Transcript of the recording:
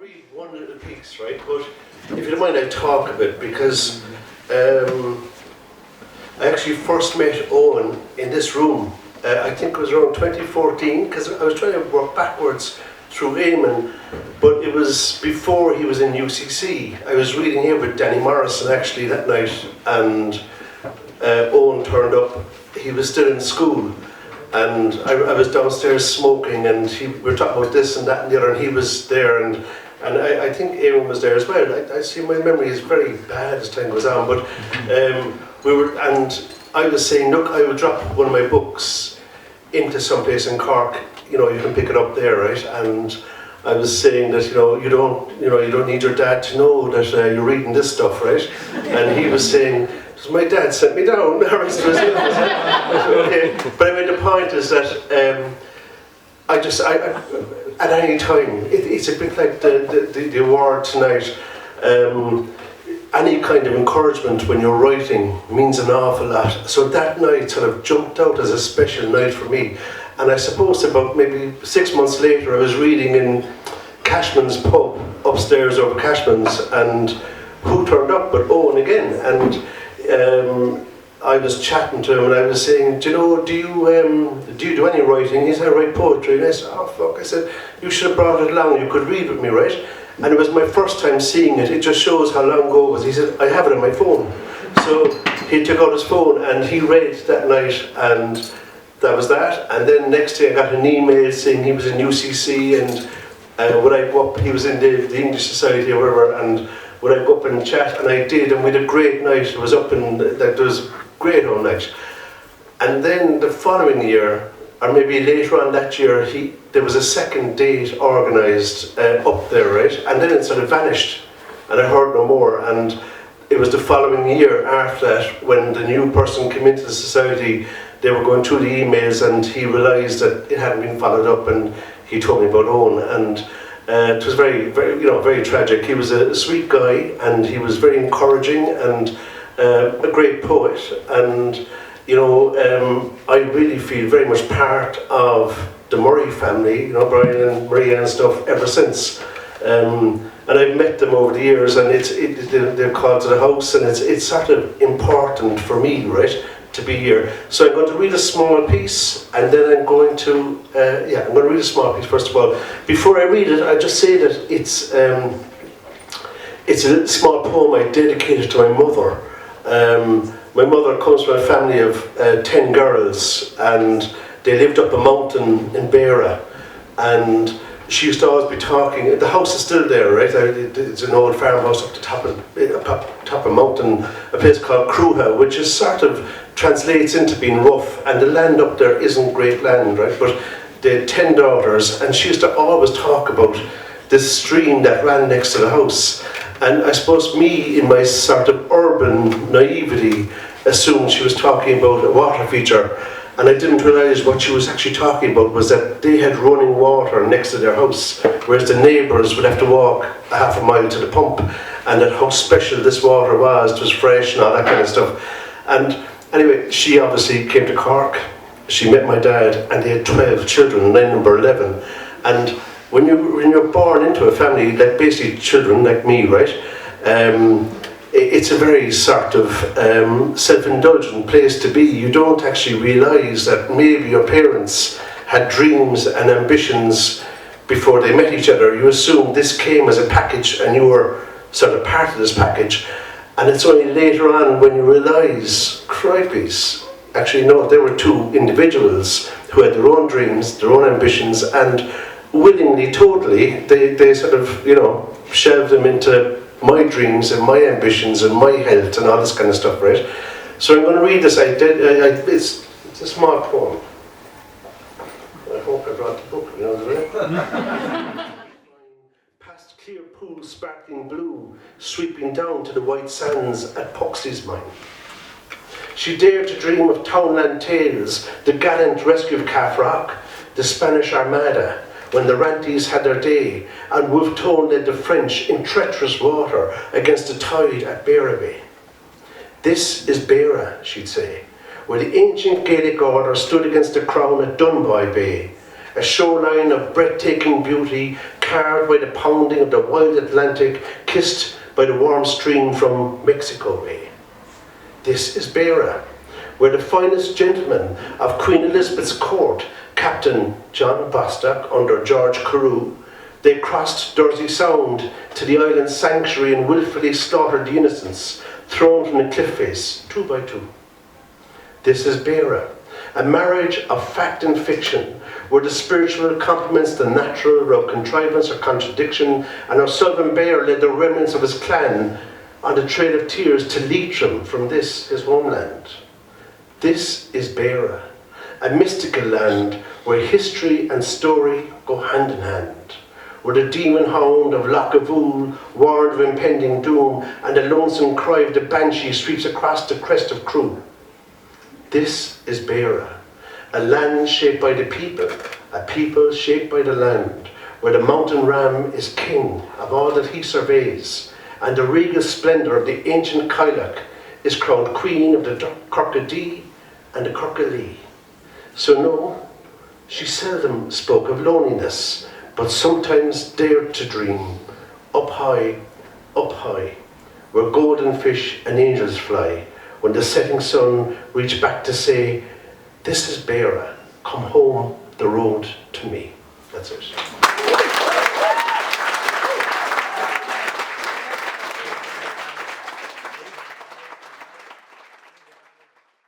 read one little piece, right? But if you don't mind, I'll talk a bit because I actually first met Eoin in this room. I think it was around 2014 because I was trying to work backwards through Eoin, but it was before he was in UCC. I was reading here with Danny Morrison actually that night, and Eoin turned up. He was still in school, and I was downstairs smoking, and we were talking about this and that and the other, and he was there, and I think Eoin was there as well. I see my memory is very bad as time goes on, but and I was saying, look, I will drop one of my books into some place in Cork. You know, you can pick it up there, right? And I was saying that you don't need your dad to know that you're reading this stuff, right? And he was saying, my dad sent me down. Okay, but I mean the point is that I at any time it's a bit like the award tonight. Any kind of encouragement when you're writing means an awful lot. So that night sort of jumped out as a special night for me. And I suppose about maybe 6 months later I was reading in Cashman's pub upstairs over Cashman's, and who turned up but Eoin again. And I was chatting to him and I was saying, do you do any writing? He said, I write poetry. And I said, oh fuck, I said, you should have brought it along, you could read with me, right? And it was my first time seeing it. It just shows how long ago it was. He said, I have it on my phone. So he took out his phone and he read that night, and that was that. And then next day I got an email saying he was in UCC, and would I go up, he was in the English Society or whatever, and would I go up and chat? And I did, and we had a great night. It was up in, there was great all night. And then the following year, or maybe later on that year, there was a second date organised up there, right? And then it sort of vanished, and I heard no more. And it was the following year after that, when the new person came into the society, they were going through the emails, and he realised that it hadn't been followed up, and he told me about Eoin, and it was very, very, very tragic. He was a sweet guy, and he was very encouraging, and a great poet, and I really feel very much part of the Murray family, Brian and Maria and stuff, ever since. And I've met them over the years, and they've called to the house, and it's sort of important for me, right, to be here. So I'm going to read a small piece, and then I'm going to read a small piece first of all. Before I read it, I just say that it's a little small poem I dedicated to my mother. My mother comes from a family of 10 girls, and they lived up a mountain in Beara, and she used to always be talking. The house is still there, right? It's an old farmhouse up the top of a mountain, a place called Cruha, which is sort of translates into being rough, and the land up there isn't great land, right? But they had 10 daughters, and she used to always talk about this stream that ran next to the house. And I suppose me, in my sort of urban naivety, assumed she was talking about a water feature, and I didn't realise what she was actually talking about was that they had running water next to their house, whereas the neighbours would have to walk a half a mile to the pump, and that how special this water was, it was fresh and all that kind of stuff. And anyway, she obviously came to Cork, she met my dad, and they had 12 children, and I'm number 11. And when you're born into a family, like basically children like me, right, it's a very sort of self-indulgent place to be. You don't actually realise that maybe your parents had dreams and ambitions before they met each other. You assume this came as a package and you were sort of part of this package. And it's only later on when you realise, cripes, actually no, there were two individuals who had their own dreams, their own ambitions, and willingly, totally, they sort of, shelved them into my dreams and my ambitions and my health and all this kind of stuff, right? So I'm going to read this. It's a small poem. I hope I brought the book, Past clear pools sparkling blue, sweeping down to the white sands at Puxley's mine. She dared to dream of townland tales, the gallant rescue of Calf Rock, the Spanish Armada, when the Ranties had their day, and Wolfe Tone led the French in treacherous water against the tide at Beara Bay. This is Beara, she'd say, where the ancient Gaelic order stood against the crown at Dunboy Bay, a shoreline of breathtaking beauty, carved by the pounding of the wild Atlantic, kissed by the warm stream from Mexico way. This is Beara, where the finest gentlemen of Queen Elizabeth's court, Captain John Bostock under George Carew, they crossed Dursey Sound to the island's sanctuary and wilfully slaughtered the innocents, thrown from the cliff face, 2 by 2. This is Beara, a marriage of fact and fiction, where the spiritual complements the natural without contrivance or contradiction, and how Sullivan Bear led the remnants of his clan on the trail of tears to Leitrim from this, his homeland. This is Beara, a mystical land where history and story go hand in hand, where the demon hound of Loch O'Vool warned of impending doom, and the lonesome cry of the banshee sweeps across the crest of Crewe. This is Beara, a land shaped by the people, a people shaped by the land, where the mountain ram is king of all that he surveys, and the regal splendour of the ancient Cailleach is crowned queen of the Corcadee and the Corcalee. So no, she seldom spoke of loneliness, but sometimes dared to dream, up high, where golden fish and angels fly, when the setting sun reached back to say, this is Beara, come home the road to me. That's it.